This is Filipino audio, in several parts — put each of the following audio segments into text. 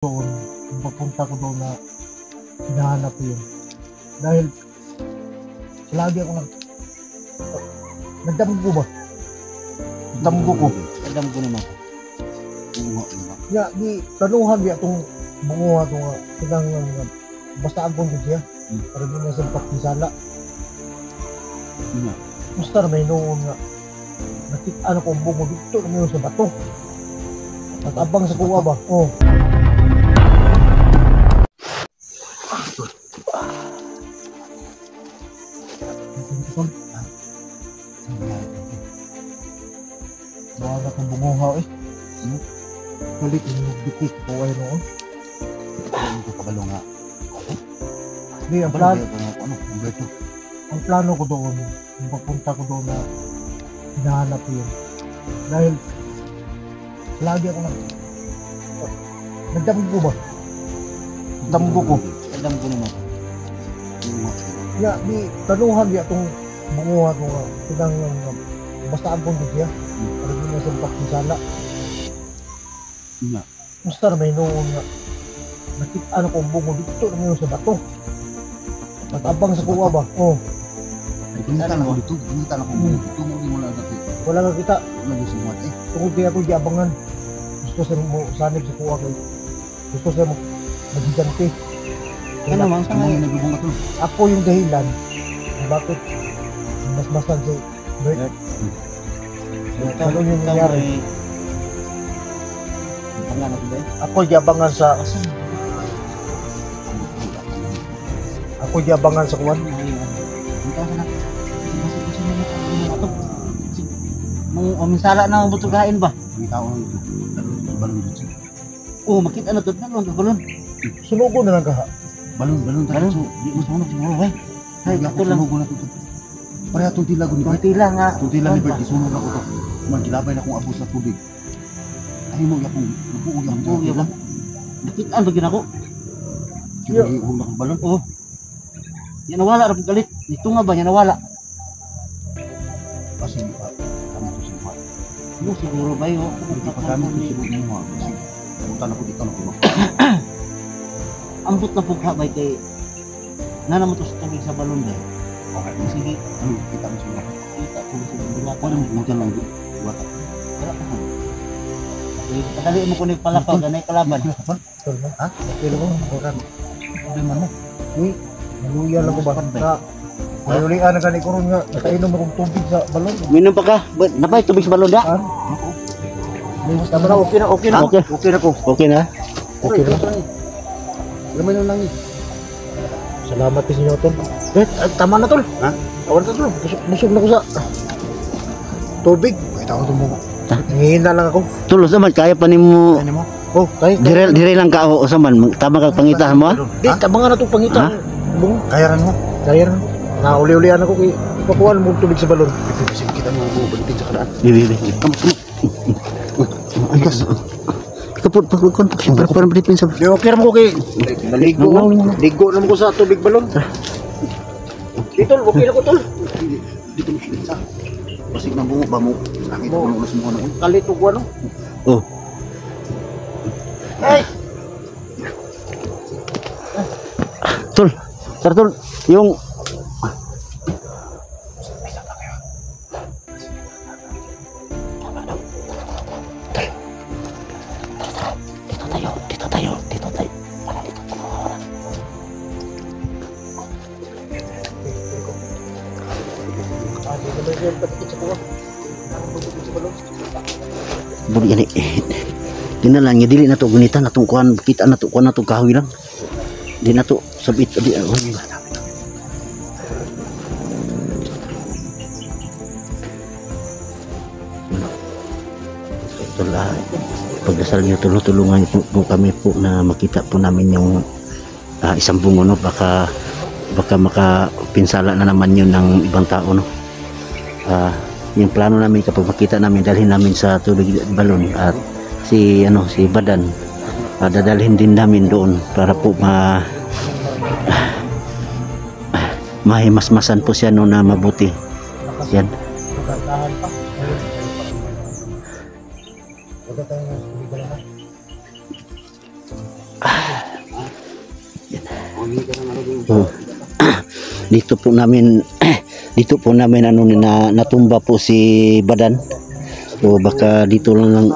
doon, yung papunta ko doon na hinahanap ko yun. Dahil lagi ako nagdamgo ba? Damgo ko. Damgo naman. Ya, di tanuhan ya itong bunguha ito nga. Tinang basta agong ko siya. Para di na sa pakisala. Basta na may noon nga. Nakita ko ang bungo dito na sa bato. At abang sa kuwa ba? Oh. Bawa kang bunguha eh. Balik yung nagdikit ko ay noon. Hindi ko kabalo nga. Hindi, ang plano ko doon, yung papunta ko doon na hinahanap ko yun. Dahil lagi ako nagdamgo ba? Damgo ko. Damgo naman. Ya, di tanuhan ya itong bunguha ko nga. Tinang basta agong ko siya. Para di na sa pakisala. Basta na may noon nga. Nakita ko ang bungo dito na sa bato. At abang sa kuwa ba? Oh. Pinita na ko dito. Pinita na ko dito. Mula dati. Wala nga kita. Nagsumat eh. Tungkol kaya ako di abangan. Gusto sa mo sanib sa kuwa kay. Gusto sa magigante. Ano man sa mga nagbubunga to? Ako yung dahilan. Bakit mas-masan si Bert. Ano yung nangyari? Ako yabangan sa sa kuwan. Misala na ang butugain ba? Ang tao ng balon dito. Oh, makita na to balon. Sunugo na lang kaha. Balon dito. Di mo sunog siguro eh. Ay, Ako lang sunugo na to. Pareha itong tila ko ni Bert. Tila nga. Itong tila ni Bert, isunog ako to. Man, kilabay na akong abos sa tubig. Ay mo, yakong nabuog yung tila. Nakitaan ba ginako? Kinahihul na akong balon. Oh. Yan nawala ra galit. Ito nga ba yan nawala? Kasi kami ito sa mga. Ano siguro ba yun? Hindi pa kami ito sa mga. Kasi punta na po dito na po. Ambot na pugha ba kay nana mo to sa tubig sa balon ba? Okay. Sige. Ano, kita mo sa mga. Kita ko sa mga. Paano mo punta lang dito? Wata. Wala pa. Kadali mo kunig palapaw ganay kalaban. Ha? Pero mo, bukan. Problema mo. Uy, naluya lang ko ba? Mayulian na gani ko ron nga. Nakainom akong tubig sa balon. Minom pa ka? Napay tubig sa balon da? Tama na, okay na. Okay na ko. Okay na? Okay na. Lamay na lang eh. Salamat sa inyo, Tol. Tama na, Tol. Ha? Awan na, Tol. Busog na ko sa tubig. Ay, tao tumugo. Hihina lang ako. Tulos naman kaya pa nimo. Ano mo? Oh, kaya. Dire lang ka o saman tama ka pangitahan mo? Di, tabangan na itong pangitan. Bung, Kaya rin mo. kaya na. Nauli-ulian ako kay pakuhan mo tubig sa balon. Kasi kita mo balikin sa kadaan. Bibi. Ay kas. Kaput kon para balikin sa. Di, okay naman ko kay ligo naman ko sa tubig balon. Di, Tol, okay na ko, Tol. Dito mo sa. Basig na bungo ba mo? Nakita mo ulos mo ano? Kalit ko ano. Oh. Ay! Tol. Sir Tol, yung Dito tayo. Para dito tayo. Budi ini. Ginalan nya dili na to gunitan atong kuan kita na to kuan na to kahoy lang. Di na to sabit di. Itulah pagdasal niyo tulungan po kami po na makita po namin yung isang bungo no baka makapinsala na naman yun ng ibang tao no. Yung plano namin kapag makita namin dalhin namin sa tubig balon at si Badan dadalhin din namin doon para po mahimasmasan po siya no na mabuti yan. Oh. Dito po namin ano na natumba po si Badan. So baka dito lang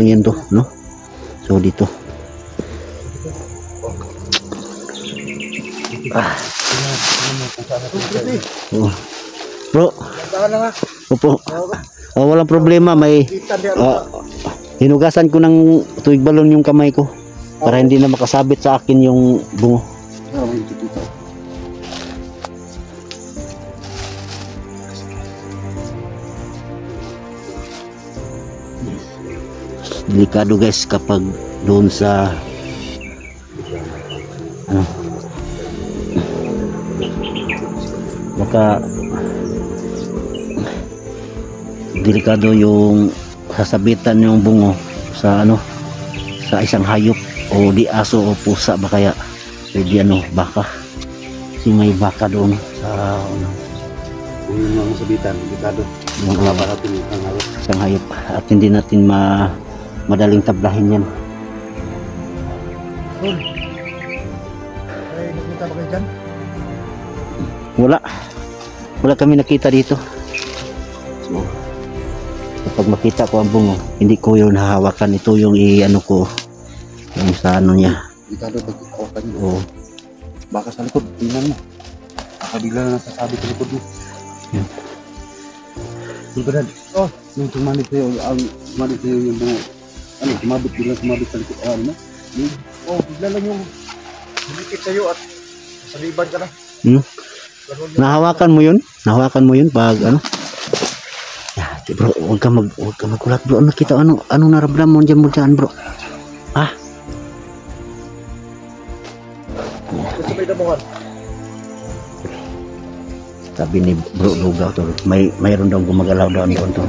yan to, no? So dito. Oh. Bro. Opo. Oh, walang problema, may hinugasan ko ng tuig balon yung kamay ko para hindi na makasabit sa akin yung bungo. Delikado guys kapag doon sa baka delikado yung sasabitan yung bungo sa sa isang hayop o di aso o pusa ba kaya pwede baka kasi may baka doon sa yung mga sabitan, delikado. yung natin ang hayop. isang hayop at hindi natin madaling tablahin yan. Tol. Ay, nakita ba kayo dyan? Wala kami nakita dito. So, kapag makita ko ang bungo, hindi ko yun hahawakan. Ito yung ko yung sa niya. Delikado pag hawakan niyo. Oo. Baka sa likod, tingnan mo. Baka bigla na nasasabi sa likod mo. Yan. Badan, yung sumanit sa'yo yung bungo. Sumabit sa likod. Bigla lang yung humikit sa'yo at saliban ka na. Nahawakan mo yun pag bro, huwag ka magulat bro. Nakita anong naramdaman mo dyan bro? Gusto may damuhan. Sabi ni bro Lugaw to, mayroon daw gumagalaw doon to.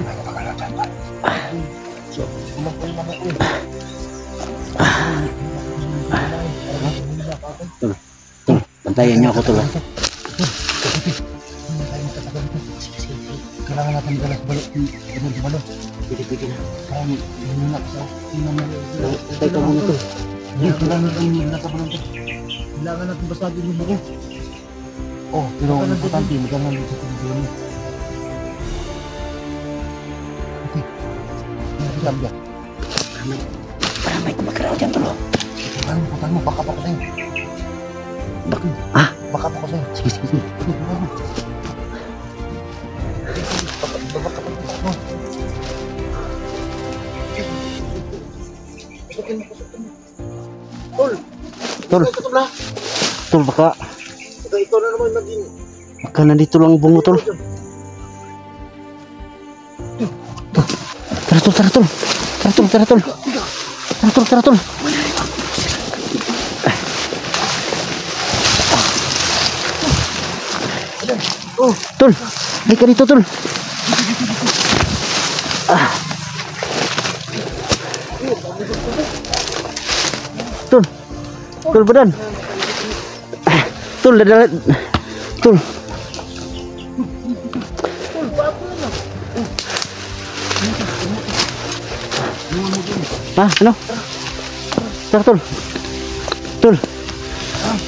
Bantayan niyo ako to. Kailangan natin galas balot sa balot. Piti-piti na. Kaya hinuna ka sa tingnan mo. Teka muna to. Kailangan natin nasa balot. Kailangan natin basagin yung buko. Pero ang importante, magandang dito sa video mo. Okay. Ang dyan. May gumagalaw dyan to. Putang mo, baka pa ko sa'yo. Baka pa ko sa'yo. Sige. Tol, baka Ikaw na naman naging baka nandito lang ang bungo tol. Tara tol. Tol, ay ka dito tol. Tol Badan. Tol, dadalat. Tol. Ano? Tara, Tol.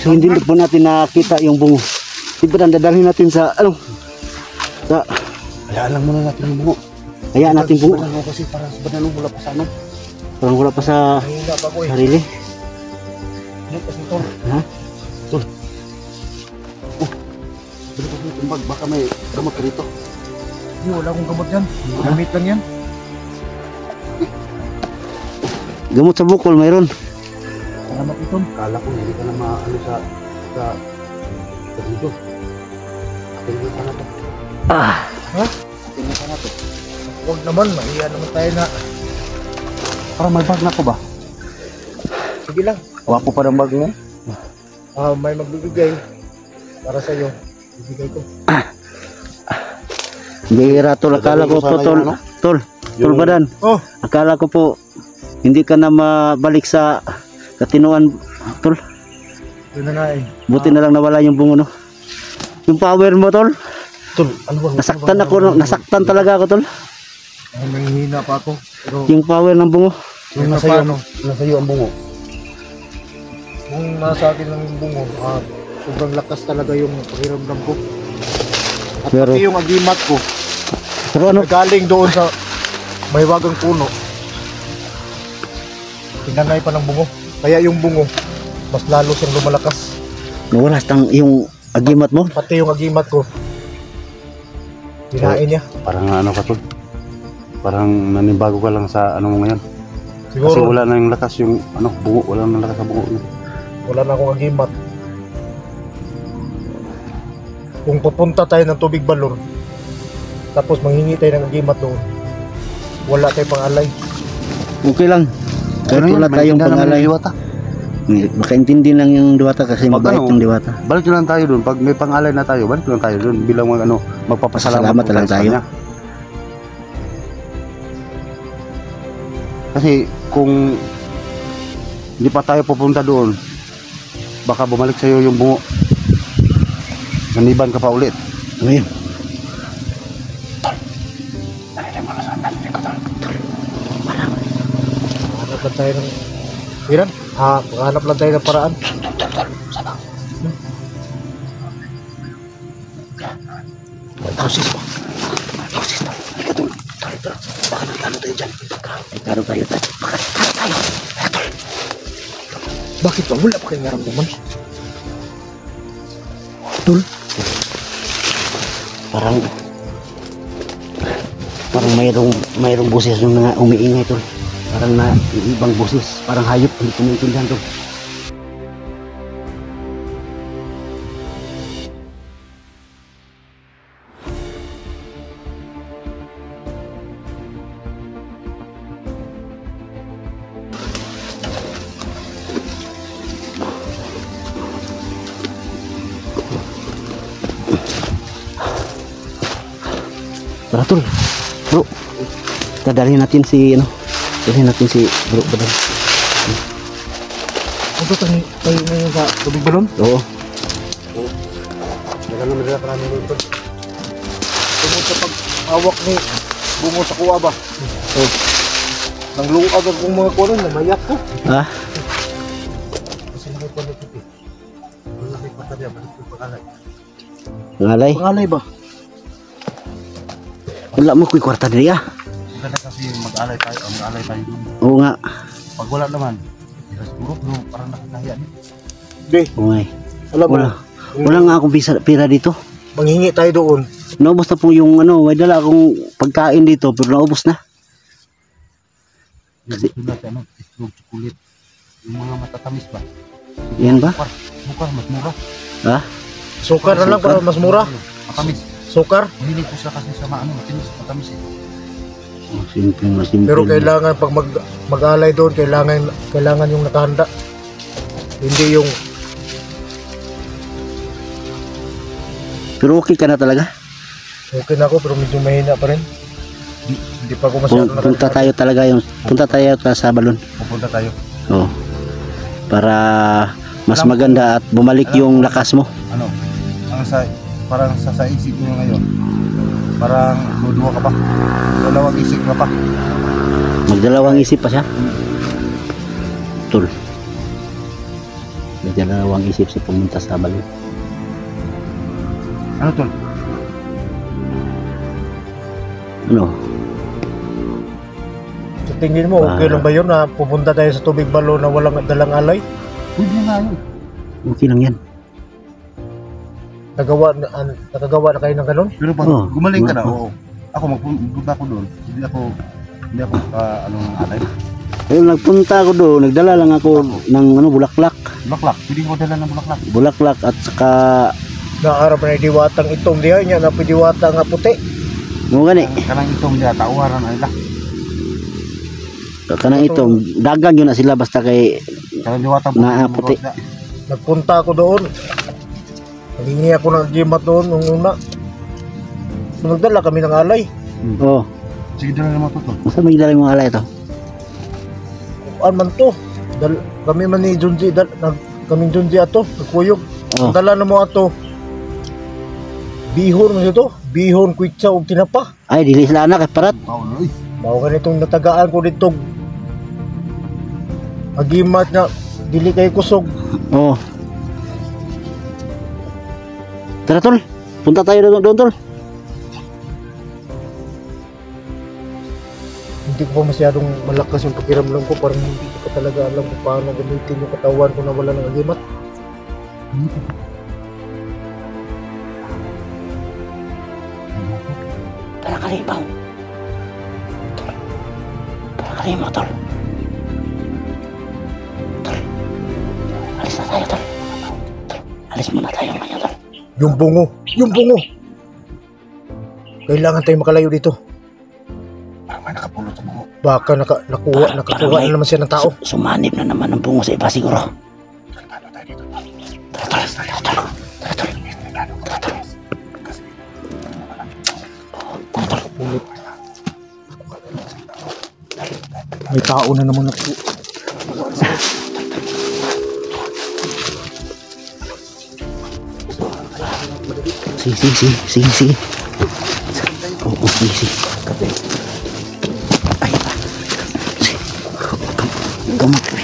So, hindi po natin nakita yung bungo. Di ba dadalhin natin sa, Hayaan lang muna natin yung bungo. Hayaan natin bungo. Kasi parang banalo wala pa sa ano. Parang wala pa sa mahina pa ko sarili. Hindi kasi Tol. Ha? Baka may gamot ka dito. Hindi, wala akong gamot yan. Gamit lang yan. Gamot sa bukol, mayroon. Salamat ito. Kala ko hindi ka na maano sa dito. Atin ka na to. Atin ka na to. Huwag naman, mahiya naman tayo na. Parang may bag na ko ba? Sige lang. Wapo pa ng bag mo? May magbibigay para sa'yo. Bibigay ko. Bihira tol, akala ko po tol Badan. Akala ko po hindi ka na mabalik sa katinuan tol. Yun na nga eh. Buti na lang nawala yung bungo no. Yung power mo tol. Tol, ano ba? Nasaktan talaga ako tol. May hina pa ako. Pero Yung power ng bungo. Yung nasa iyo ang bungo. nung nasa akin ng bungo, sobrang lakas talaga yung pakiramdam ko. At Pero- pati yung agimat ko, Pero ano, galing doon sa mahiwagang puno. Tinangay pa ng bungo. Kaya yung bungo, mas lalo siyang lumalakas. nawala yung agimat mo. Pati yung agimat ko, kinain niya. Parang ano ka tol? Parang nanibago ka lang sa ano mo ngayon. Kasi Siguro, wala na yung lakas yung ano, bungo, wala na lakas sa bungo. wala na akong agimat. Kung pupunta tayo ng tubig balon, tapos manghingi tayo ng agimat doon, wala tayong pangalay. Okay lang. Kahit wala tayong pangalay. Makaintindi lang yung diwata kasi Pag mabait ano, yung diwata. Balik na lang tayo doon. Pag may pangalay na tayo, balik na lang tayo doon bilang ano, magpapasalamat Salamat na lang sa tayo. kanya. Kasi kung hindi pa tayo pupunta doon, baka bumalik sa'yo yung bungo. Naniban ka pa ulit. Ano yun? Hanap lang tayo ng Iran? Hanap lang tayo ng paraan. Houses pa. Houses pa. Halika tol. Tol. Baka nagtalo tayo dyan. Nagtalo tayo. Baka nagtalo tayo. Halika tol. Bakit ba? Wala pa kayong naramdaman. Tol. Parang mayroong boses yung mga umiingay tol. Parang na ibang boses. Parang hayop. Hindi ko maintindihan tol. Tara tol. Bro. Dalhin natin si Bro Badan. Ito tayo ngayon sa tubig balon. Oo. Daga naman nila karami doon. Tungkol sa pag-awak ni bungo sa kuwa ba? Oh. Nang luag akong mga kuwa na mayak ko. Ha? Kasi nakikuha na ito. Malaki pa tayo. Balik yung pangalay. Ngalay. Pangalay ba? Wala mo kuy kwarta diri ah. Maganda kasi mag-alay tayo doon. Oo nga. Pag wala naman, siguro parang nakakahiya niya. Hindi. Okay. Alam mo, Wala nga akong pira dito. manghingi tayo doon. Naubos na po yung may dala akong pagkain dito pero naubos na. Kasi gusto natin itlog, chocolate, yung mga matatamis ba? Yan ba? Sukar, mas mura. Ha? Sukar na lang para mas mura. Matamis. Sukar. Mahilig ko siya kasi sa matamis eh. Simple. Pero kailangan pag mag-alay doon, kailangan yung nakahanda. Hindi yung Pero okay ka na talaga. okay na ako pero medyo mahina pa rin. Hindi pa ako masyado Punta tayo talaga sa balon. Pupunta tayo. Oo. Para mas maganda at bumalik yung lakas mo. Ano? Parang sa isip mo ngayon. Parang duduwa ka pa. Dalawang isip ka pa. Magdalawang isip pa siya. Tul. Magdalawang isip sa pumunta sa balon. Ano tol? Ano? Sa tingin mo, okay lang ba yun na pupunta tayo sa tubig balo na walang dalang alay? Pwede nga yun. Okay lang yan. Nakagawa na kayo ng ganun? Pero pag Oo. gumaling ka na, oo. Ako magpunta ako doon. Hindi ako alay. Ayun, nagpunta ako doon. Nagdala lang ako ng bulaklak. Bulaklak. Pwede ko dala ng bulaklak. Bulaklak at saka Naarap na diwatang itong diyan niya na diwata nga puti. mo gani. Kanang itong diya, tauwaran na nila. Kanang itong dagang yun na sila basta kay Kanang diwata puti. Nagpunta ako doon. Naghingi ako ng gimat doon nung una. Nagdala kami ng alay. Oh, Sige, dala naman ito. masa may dala yung alay ito. Ano man to? Kami man ni Junji, kami Junji ato, nagkuyog. Oh. Dala na mo ato. Bihon mo ito. Bihon, kwitsa o tinapa. Ay, dili sila anak kay parat. Pauloy. Mao ganitong natagaan ko dito. Agimat nga dili kayo kusog. Oo. Tara tol, punta tayo doon tol. Hindi ko pa masyadong malakas yung pakiramdam ko. Parang hindi ko pa talaga alam kung paano gamitin yung katawan ko na wala ng agimat. Tara kalimaw. Tara kalimaw tol. Tol, alis na tayo tol. Tol, alis muna tayo ngayon tol. Yung bungo! Yung bungo! Kailangan tayo makalayo dito. Parang may nakapulot sa mga. Baka nakakuha na naman siya ng tao. Sumanib na naman ang bungo sa iba siguro. Paano tayo dito? Tara tol, tara tol. Tara tol. Tara tol. Ulit. May tao na naman ako. Sige. Oo, sige. Ay, sige. Gamot.